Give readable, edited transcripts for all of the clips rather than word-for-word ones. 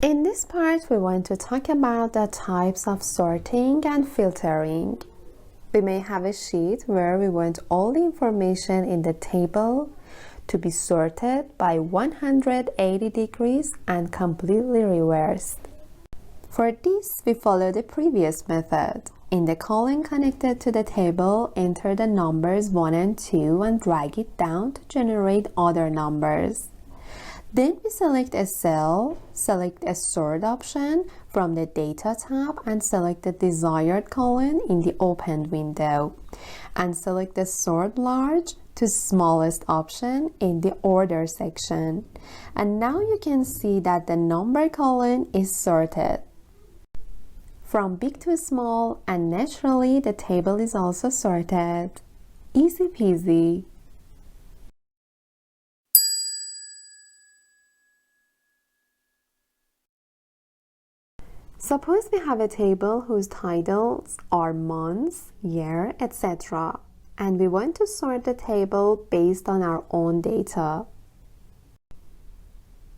In this part, we want to talk about the types of sorting and filtering. We may have a sheet where we want all the information in the table to be sorted by 180 degrees and completely reversed. For this, we follow the previous method. In the column connected to the table, enter the numbers 1 and 2 and drag it down to generate other numbers. Then we select a cell, select a sort option from the Data tab and select the desired column in the opened window and select the Sort Large to smallest option in the Order section. And now you can see that the number column is sorted from big to small, and naturally the table is also sorted. Easy peasy. Suppose we have a table whose titles are months, year, etc. and we want to sort the table based on our own data.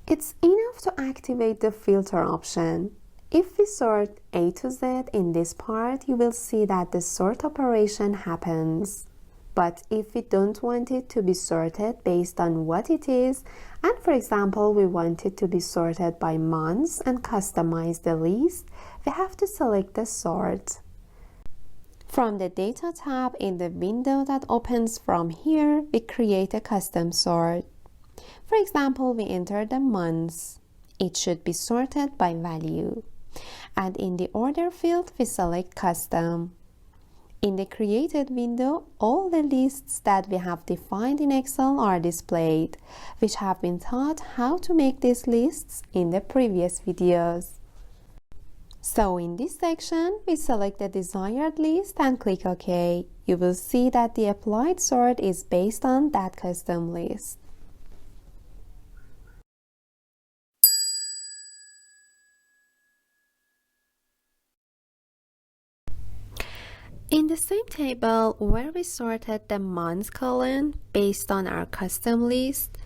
It's enough to activate the filter option. If we sort A to Z in this part, you will see that the sort operation happens. But if we don't want it to be sorted based on what it is, and for example, we want it to be sorted by months and customize the list, we have to select the sort. From the Data tab in the window that opens from here, we create a custom sort. For example, we enter the months. It should be sorted by value. And in the Order field, we select Custom. In the Created window, all the lists that we have defined in Excel are displayed, which have been taught how to make these lists in the previous videos. So in this section, we select the desired list and click OK. You will see that the applied sort is based on that custom list. In the same table where we sorted the months column based on our custom list,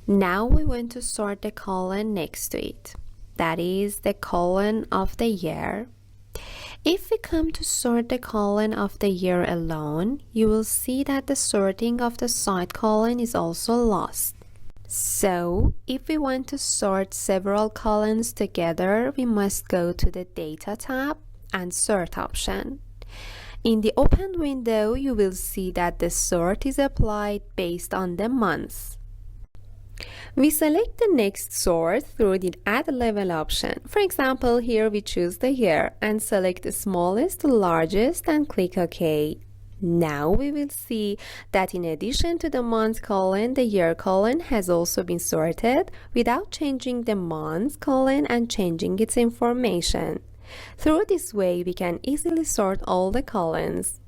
now we want to sort the column next to it, that is the column of the year. If we come to sort the column of the year alone, you will see that the sorting of the side column is also lost. So, if we want to sort several columns together, we must go to the Data tab and Sort option. In the opened window, you will see that the sort is applied based on the months. We select the next sort through the Add Level option. For example, here we choose the year and select the smallest to largest and click OK. Now we will see that in addition to the month column, the year column has also been sorted without changing the month column and changing its information. Through this way, we can easily sort all the columns.